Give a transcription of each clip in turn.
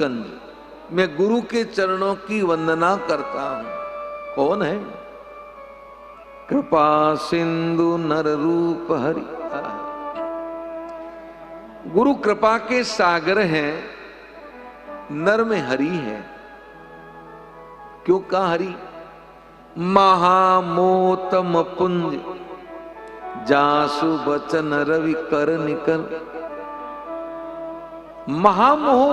कंज, मैं गुरु के चरणों की वंदना करता हूं। कौन है? कृपा सिंधु नर रूप हरि। गुरु कृपा के सागर हैं, नर में हरि है। क्यों कहा हरि? महामोतम पुंज जासु बचन रवि कर निकल। महामोह,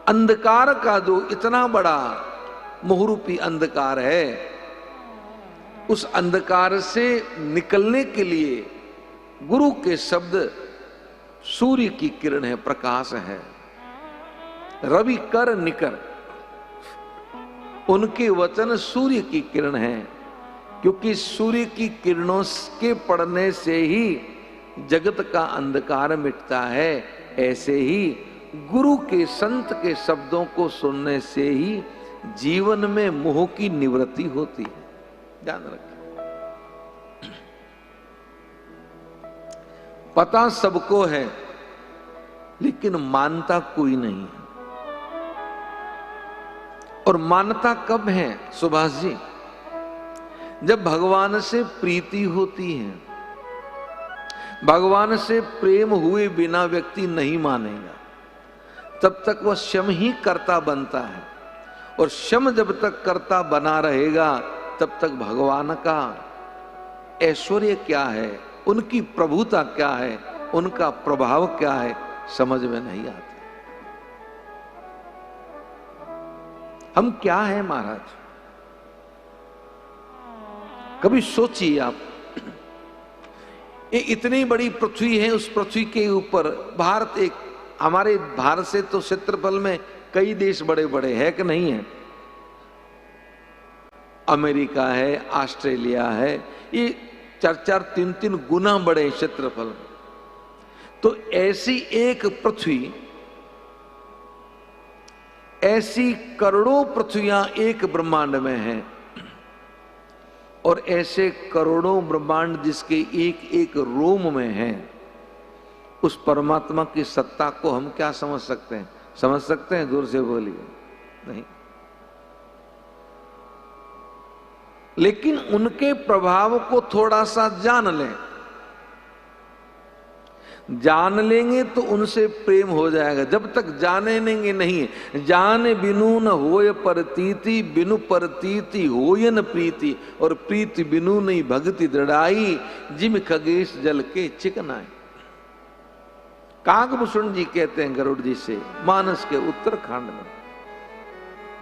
अंधकार का जो इतना बड़ा मोहरूपी अंधकार है, उस अंधकार से निकलने के लिए गुरु के शब्द सूर्य की किरण है, प्रकाश है। रवि कर निकर, उनके वचन सूर्य की किरण है, क्योंकि सूर्य की किरणों के पड़ने से ही जगत का अंधकार मिटता है। ऐसे ही गुरु के संत के शब्दों को सुनने से ही जीवन में मोह की निवृत्ति होती है। ध्यान रखें। पता सबको है, लेकिन मानता कोई नहीं है। और मानता कब है सुभाष जी? जब भगवान से प्रीति होती है। भगवान से प्रेम हुए बिना व्यक्ति नहीं मानेगा, तब तक वह शम ही कर्ता बनता है। और शम जब तक कर्ता बना रहेगा, तब तक भगवान का ऐश्वर्य क्या है, उनकी प्रभुता क्या है, उनका प्रभाव क्या है, समझ में नहीं आता। हम क्या है महाराज? कभी सोचिए आप, ये इतनी बड़ी पृथ्वी है, उस पृथ्वी के ऊपर भारत एक, हमारे भारत से तो क्षेत्रफल में कई देश बड़े बड़े हैं कि नहीं है? अमेरिका है, ऑस्ट्रेलिया है, ये 4-4, 3-3 गुना बड़े क्षेत्रफल में। तो ऐसी एक पृथ्वी, ऐसी करोड़ों पृथ्वियां एक ब्रह्मांड में हैं, और ऐसे करोड़ों ब्रह्मांड जिसके एक एक रोम में हैं, उस परमात्मा की सत्ता को हम क्या समझ सकते हैं? समझ सकते हैं? दूर से बोलिए। नहीं। लेकिन उनके प्रभाव को थोड़ा सा जान लें। जान लेंगे तो उनसे प्रेम हो जाएगा। जब तक जाने लेंगे नहीं, जान बिनु न होय परतीति, बिनु परतीति होय न प्रीति, और प्रीति बिनु नहीं भक्ति दृढ़ाई, जिम खगेश जल के चिकनाई। काकभूषण जी कहते हैं गरुड़ जी से, मानस के उत्तरखंड में,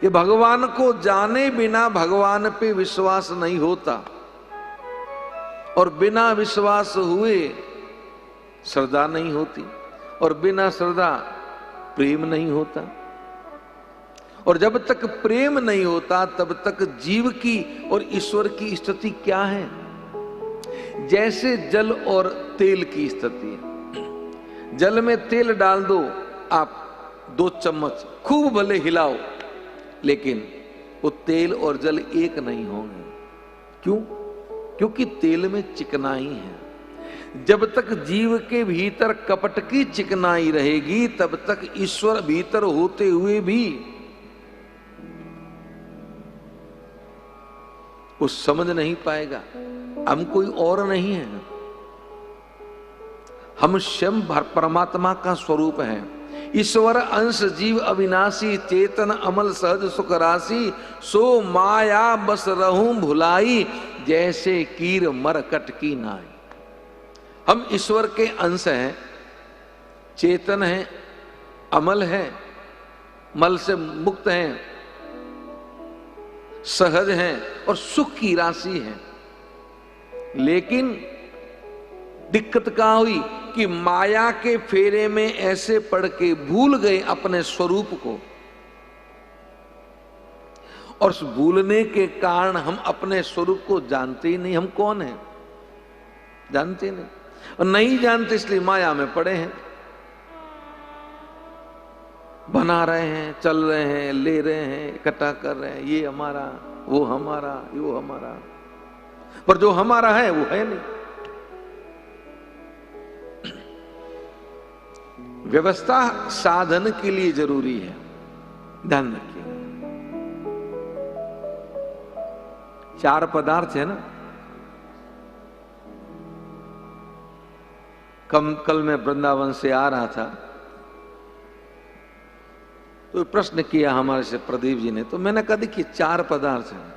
कि भगवान को जाने बिना भगवान पे विश्वास नहीं होता, और बिना विश्वास हुए श्रद्धा नहीं होती, और बिना श्रद्धा प्रेम नहीं होता, और जब तक प्रेम नहीं होता तब तक जीव की और ईश्वर की स्थिति क्या है? जैसे जल और तेल की स्थिति है। जल में तेल डाल दो आप 2 चम्मच, खूब भले हिलाओ, लेकिन वो तेल और जल एक नहीं होंगे। क्यों? क्योंकि तेल में चिकनाई है। जब तक जीव के भीतर कपट की चिकनाई रहेगी, तब तक ईश्वर भीतर होते हुए भी वो समझ नहीं पाएगा हम कोई और नहीं है, हम स्वयं परमात्मा का स्वरूप है। ईश्वर अंश जीव अविनाशी, चेतन अमल सहज सुख राशि, सो माया बस रहूं भुलाई, जैसे कीर मरकट की नाई। हम ईश्वर के अंश हैं, चेतन हैं, अमल हैं, मल से मुक्त हैं, सहज हैं और सुख की राशि हैं। लेकिन दिक्कत कहां हुई कि माया के फेरे में ऐसे पड़ के भूल गए अपने स्वरूप को, और उस भूलने के कारण हम अपने स्वरूप को जानते ही नहीं। हम कौन हैं जानते नहीं, और नहीं जानते इसलिए माया में पड़े हैं, बना रहे हैं, चल रहे हैं, ले रहे हैं, इकट्ठा कर रहे हैं, ये हमारा, वो हमारा, वो हमारा, पर जो हमारा है वो है नहीं। व्यवस्था साधन के लिए जरूरी है। ध्यान रखिए, 4 पदार्थ है ना। कल मैं वृंदावन से आ रहा था तो प्रश्न किया हमारे से प्रदीप जी ने, तो मैंने कहा देखिए 4 पदार्थ हैं।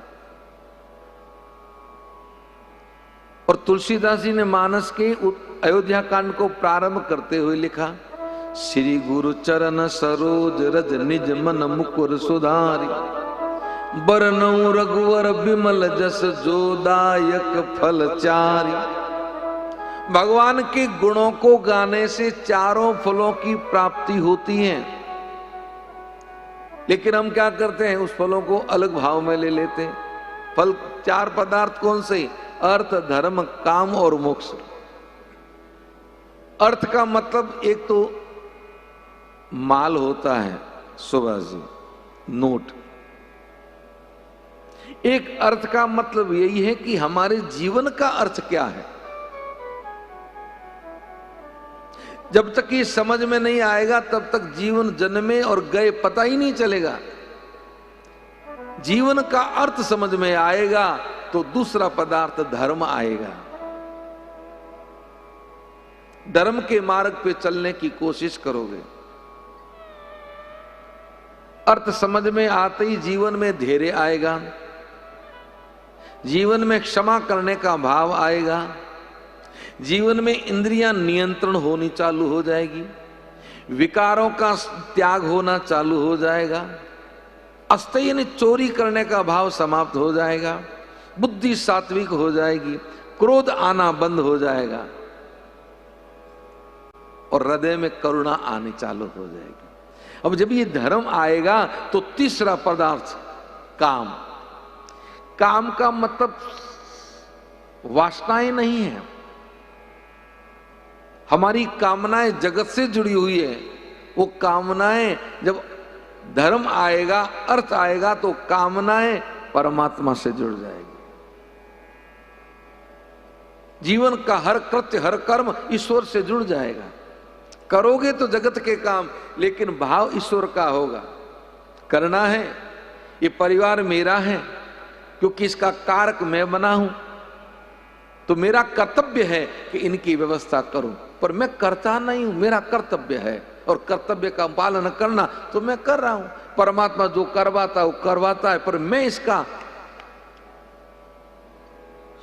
और तुलसीदास जी ने मानस के अयोध्या कांड को प्रारंभ करते हुए लिखा, श्री गुरु चरण सरोज रज निज मन मुकुर सुधारी, बरनऊ रघुवर बिमल जस जोदायक फल चारी। भगवान के गुणों को गाने से 4 फलों की प्राप्ति होती है, लेकिन हम क्या करते हैं, उस फलों को अलग भाव में ले लेते हैं। फल 4 पदार्थ कौन से? अर्थ, धर्म, काम और मोक्ष। अर्थ का मतलब एक तो माल होता है सुभाष जी, नोट। एक अर्थ का मतलब यही है कि हमारे जीवन का अर्थ क्या है। जब तक ये समझ में नहीं आएगा तब तक जीवन जन्मे और गए पता ही नहीं चलेगा। जीवन का अर्थ समझ में आएगा तो दूसरा पदार्थ धर्म आएगा। धर्म के मार्ग पे चलने की कोशिश करोगे, अर्थ समझ में आते ही जीवन में धैर्य आएगा, जीवन में क्षमा करने का भाव आएगा, जीवन में इंद्रियां नियंत्रण होनी चालू हो जाएगी, विकारों का त्याग होना चालू हो जाएगा, अस्थेय यानी चोरी करने का भाव समाप्त हो जाएगा, बुद्धि सात्विक हो जाएगी, क्रोध आना बंद हो जाएगा और हृदय में करुणा आनी चालू हो जाएगी। अब जब ये धर्म आएगा तो तीसरा पदार्थ काम। काम का मतलब वासनाएं नहीं है, हमारी कामनाएं जगत से जुड़ी हुई है। वो कामनाएं, जब धर्म आएगा, अर्थ आएगा तो कामनाएं परमात्मा से जुड़ जाएगी। जीवन का हर कृत्य, हर कर्म ईश्वर से जुड़ जाएगा। करोगे तो जगत के काम, लेकिन भाव ईश्वर का होगा। करना है, ये परिवार मेरा है क्योंकि इसका कारक मैं बना हूं, तो मेरा कर्तव्य है कि इनकी व्यवस्था करूं, पर मैं करता नहीं हूं, मेरा कर्तव्य है और कर्तव्य का पालन करना तो मैं कर रहा हूं। परमात्मा जो करवाता है वो करवाता है, पर मैं इसका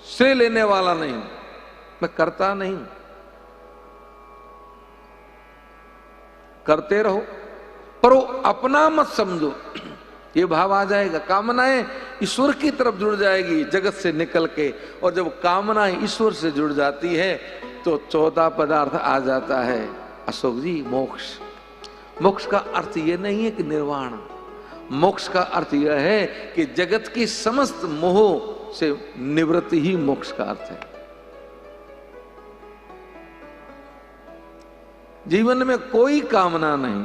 श्रेय लेने वाला नहीं हूं, मैं करता नहीं हूं। करते रहो पर वो अपना मत समझो, ये भाव आ जाएगा। कामनाएं ईश्वर की तरफ जुड़ जाएगी जगत से निकल के, और जब कामनाएं ईश्वर से जुड़ जाती है तो चौथा पदार्थ आ जाता है अशोक जी, मोक्ष। मोक्ष का अर्थ ये नहीं है कि निर्वाण, मोक्ष का अर्थ यह है कि जगत की समस्त मोह से निवृत्ति ही मोक्ष का अर्थ है। जीवन में कोई कामना नहीं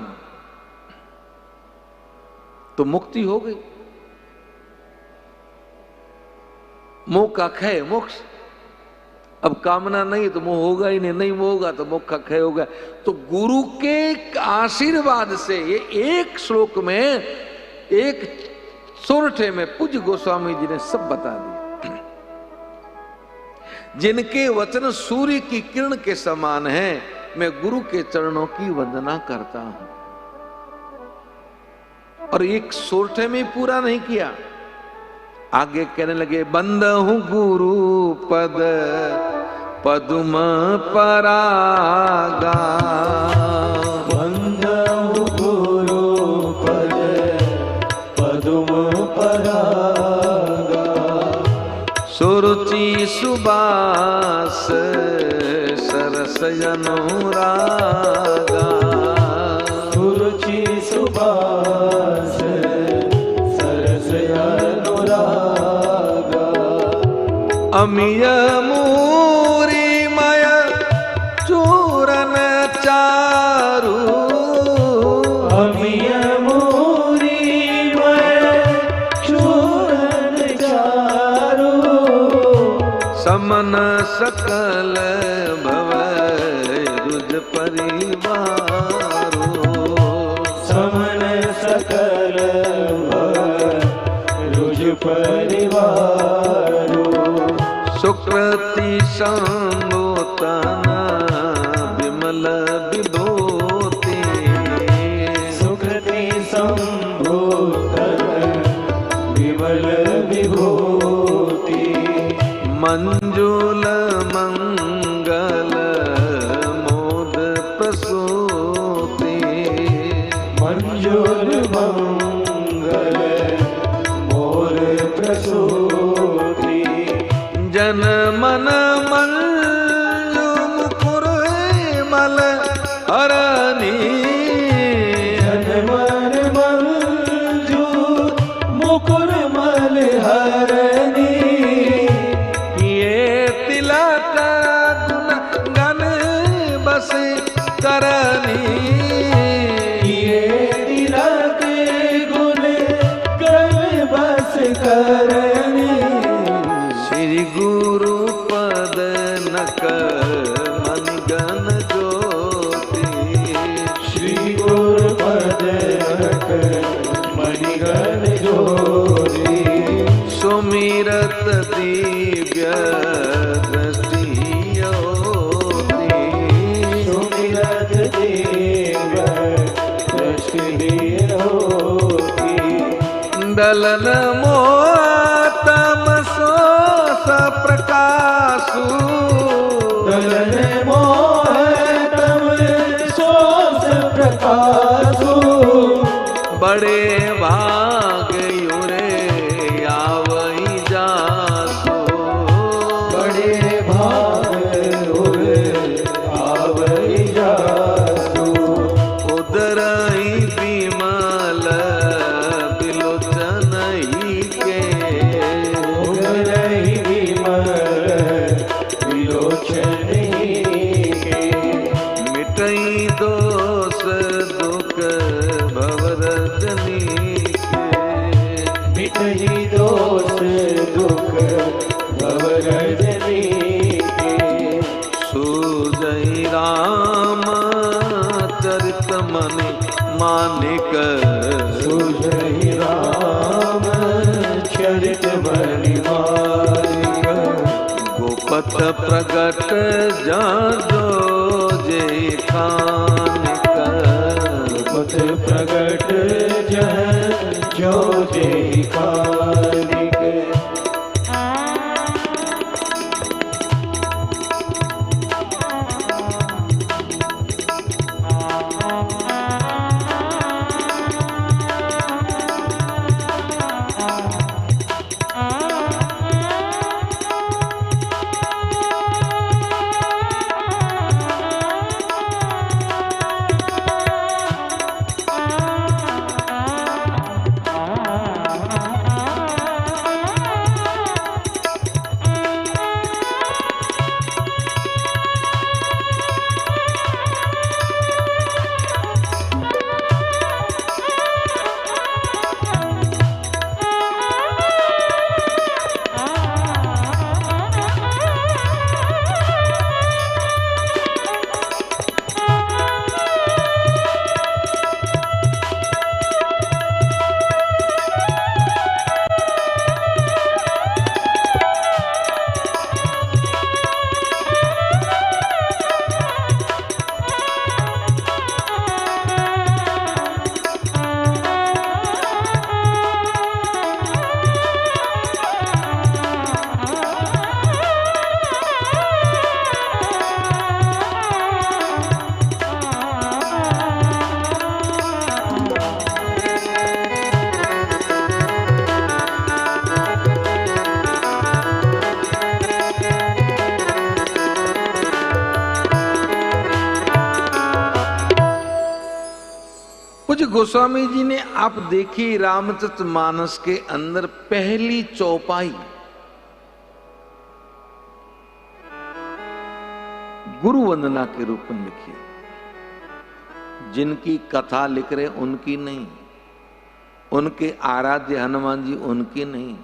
तो मुक्ति हो गई। मोह का क्षय मोक्ष। अब कामना नहीं तो मोह होगा ही नहीं, नहीं मोह होगा तो मोक्ष का क्षय होगा। तो गुरु के आशीर्वाद से ये एक श्लोक में, एक सोरठे में पूज्य गोस्वामी जी ने सब बता दिया। जिनके वचन सूर्य की किरण के समान है, मैं गुरु के चरणों की वंदना करता हूं। और एक सोरठे में पूरा नहीं किया, आगे कहने लगे, बंद हूं गुरु पद पदुम परागा, बंद हूं गुरु पद पदुम परागा, सुरुचि सुबास सरस अनुरागा, सुरुचि सुबास सरस अनुरागा, अमिय मूरी मय चूरन चारु, अमिय मूरी मय चूरन चारु, समन सकल भव रुज परिवार, मंजुल मंगल मोद प्रसूति, मंजुल मंगल मोर प्रसूति, जन मन मंजु मुकुर मल हरनी, जन मन मंजू मुकुर मल हरनी, ये तिलक गुण गण बस करनी, ये तिलक गुण गण बस करनी, श्री गुरु पद नक मन गण ज्योति, श्री गुरु पद नक मणिगण ज्योति, सुमिरत दिव्य दृष्टि ज्योति, सुमिरत देव दृष्टि ज्योति, दलन मोतम सो प्रकाशु, दलन मोहतम सोस प्रकाशु, बड़े भाग युरे आवई जासु, बड़े भाग उरे आवई जासु, उदरई विमल बिलोचन ही के, उदरहि विमल विलोचन के, मिटई दोष दुख भवरजनी के, मिटहि दोष दुख भवरजनी के, सुजय राम चरित मनि मानिक, सुजहि राम चरित बलिमानिक, गोपत प्रगट जाजो जय खानिक, पथ प्रगट जह जो जय कालिक, कुछ गोस्वामी जी ने आप देखी रामचरितमानस के अंदर पहली चौपाई गुरु वंदना के रूप में लिखी। जिनकी कथा लिख रहे उनकी नहीं, उनके आराध्य हनुमान जी उनकी नहीं,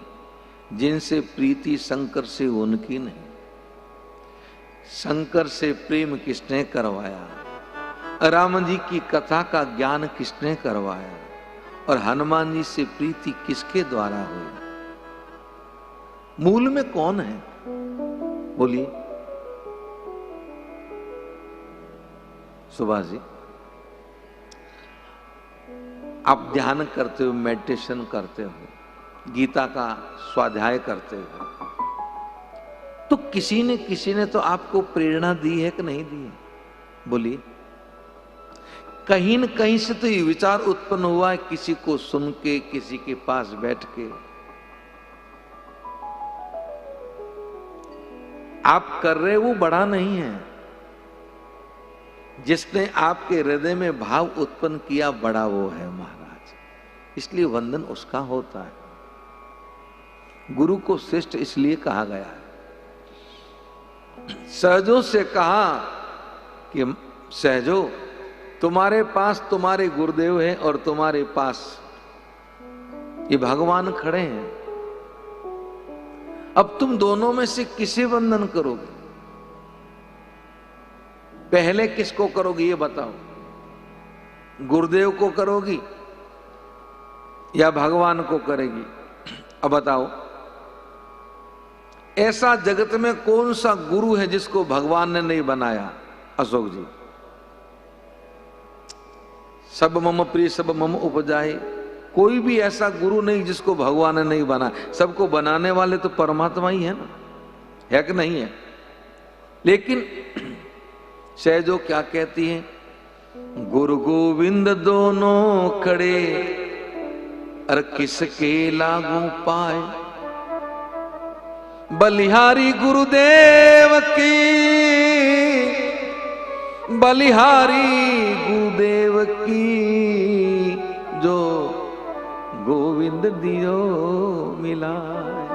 जिनसे प्रीति शंकर से उनकी नहीं। शंकर से प्रेम किसने करवाया, राम जी की कथा का ज्ञान किसने करवाया, और हनुमान जी से प्रीति किसके द्वारा हुई? मूल में कौन है? बोलिए सुभाष जी। आप ध्यान करते हो, मेडिटेशन करते हो, गीता का स्वाध्याय करते हो, तो किसी ने तो आपको प्रेरणा दी है कि नहीं दी है? बोलिए। कहीं न कहीं से तो ये विचार उत्पन्न हुआ है, किसी को सुन के, किसी के पास बैठ के। आप कर रहे वो बड़ा नहीं है, जिसने आपके हृदय में भाव उत्पन्न किया बड़ा वो है महाराज। इसलिए वंदन उसका होता है। गुरु को श्रेष्ठ इसलिए कहा गया है। सहजों से कहा कि सहजो, तुम्हारे पास तुम्हारे गुरुदेव हैं और तुम्हारे पास ये भगवान खड़े हैं। अब तुम दोनों में से किसे वंदन करोगे? पहले किसको करोगी ये बताओ। गुरुदेव को करोगी या भगवान को करेगी? अब बताओ, ऐसा जगत में कौन सा गुरु है जिसको भगवान ने नहीं बनाया? अशोक जी, सब मम प्रिय सब मम उपजाए। कोई भी ऐसा गुरु नहीं जिसको भगवान ने नहीं बनाया। सबको बनाने वाले तो परमात्मा ही है ना, है कि नहीं है? लेकिन सहजो क्या कहती है? गुरु गोविंद दोनों खड़े, अर किसके लागू पाए। बलिहारी गुरुदेव की, बलिहारी गुरुदेव की, जो गोविंद दियो मिलाए।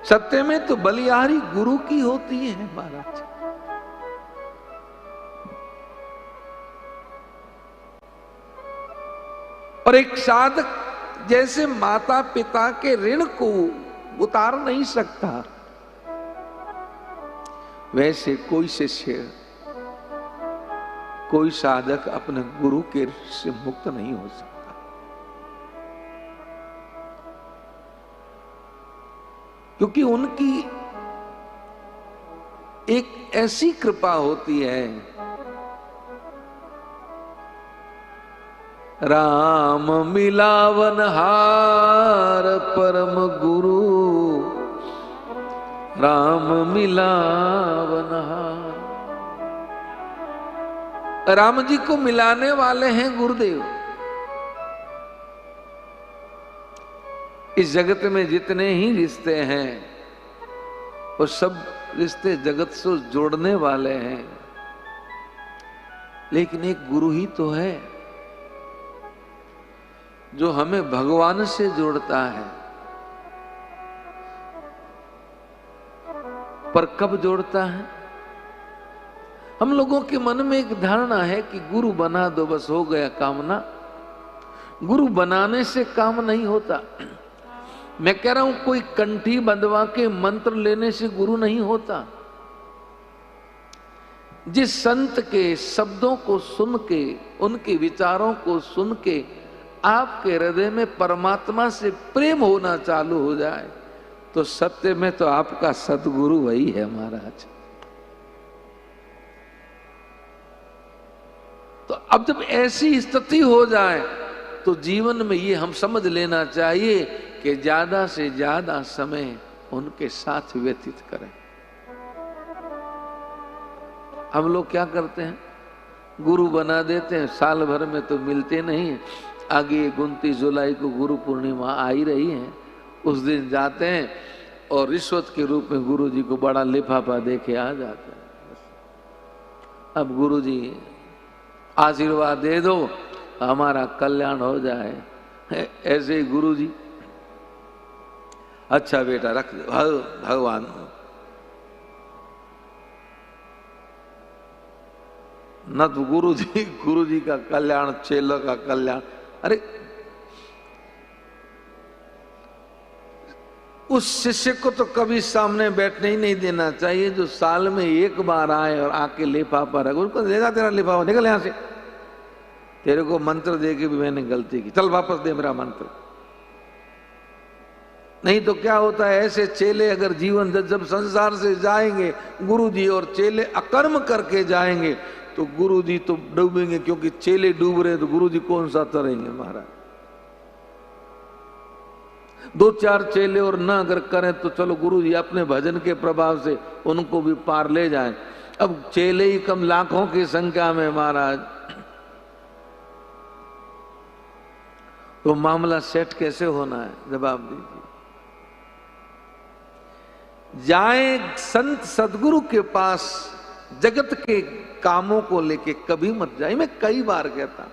सत्य में तो बलिहारी गुरु की होती है महाराज। और एक साधक जैसे माता पिता के ऋण को उतार नहीं सकता, वैसे कोई शिष्य, कोई साधक अपने गुरु के ऋण से मुक्त नहीं हो सकता। क्योंकि उनकी एक ऐसी कृपा होती है। राम मिलावन हार परम गुरु, राम मिलावन हार। राम जी को मिलाने वाले हैं गुरुदेव। इस जगत में जितने ही रिश्ते हैं वो सब रिश्ते जगत से जोड़ने वाले हैं, लेकिन एक गुरु ही तो है जो हमें भगवान से जोड़ता है। पर कब जोड़ता है? हम लोगों के मन में एक धारणा है कि गुरु बना दो बस हो गया कामना। गुरु बनाने से काम नहीं होता। मैं कह रहा हूं कोई कंठी बंधवा के मंत्र लेने से गुरु नहीं होता। जिस संत के शब्दों को सुन के, उनके विचारों को सुन के आपके हृदय में परमात्मा से प्रेम होना चालू हो जाए, तो सत्य में तो आपका सदगुरु वही है महाराज। तो अब जब ऐसी स्थिति हो जाए तो जीवन में ये हम समझ लेना चाहिए कि ज्यादा से ज्यादा समय उनके साथ व्यतीत करें। हम लोग क्या करते हैं, गुरु बना देते हैं, साल भर में तो मिलते नहीं। आगे 29 जुलाई को गुरु पूर्णिमा आ ही रही है, उस दिन जाते हैं और रिश्वत के रूप में गुरु जी को बड़ा लिफाफा दे के आ जाते हैं। अब गुरु जी आशीर्वाद दे दो, हमारा कल्याण हो जाए। ऐसे ही गुरु जी, अच्छा बेटा रख दो, भगवान न तो गुरु जी का कल्याण, चेलों का कल्याण। अरे उस शिष्य को तो कभी सामने बैठने ही नहीं देना चाहिए जो साल में एक बार आए और आके लिफाफा रख। उसको देगा तेरा लिफाफा, निकल यहां से, तेरे को मंत्र दे के भी मैंने गलती की, चल वापस दे मेरा मंत्र। नहीं तो क्या होता है, ऐसे चेले अगर जीवन जब संसार से जाएंगे, गुरुजी और चेले अकर्म करके जाएंगे तो गुरुजी तो डूबेंगे, क्योंकि चेले डूब रहे तो गुरुजी कौन सा तरेंगे महाराज। दो चार चेले और न अगर करें तो चलो गुरु जी अपने भजन के प्रभाव से उनको भी पार ले जाएं। अब चेले ही कम लाखों की संख्या में महाराज, तो मामला सेट कैसे होना है? जवाब दीजिए। जाए संत सदगुरु के पास, जगत के कामों को लेके कभी मत जाए। मैं कई बार कहता,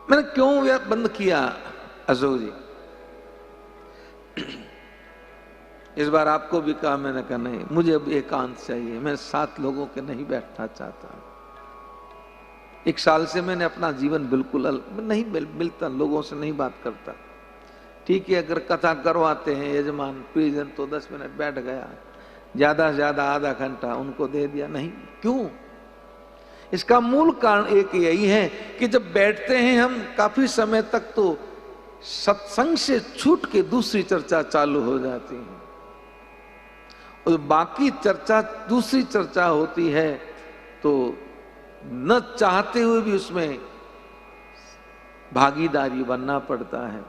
मैंने क्यों यह बंद किया अशोक जी? इस बार आपको भी कहा, मैंने कहा नहीं, मुझे अब एकांत चाहिए, मैं 7 लोगों के नहीं बैठना चाहता। 1 साल से मैंने अपना जीवन बिल्कुल नहीं मिलता, लोगों से नहीं बात करता। ठीक है, अगर कथा करवाते हैं यजमान प्रिजन तो 10 मिनट बैठ गया, ज्यादा से ज्यादा आधा घंटा उनको दे दिया। नहीं, क्यों? इसका मूल कारण एक यही है कि जब बैठते हैं हम काफी समय तक तो सत्संग से छूट के दूसरी चर्चा चालू हो जाती है, और बाकी चर्चा दूसरी चर्चा होती है तो न चाहते हुए भी उसमें भागीदारी बनना पड़ता है।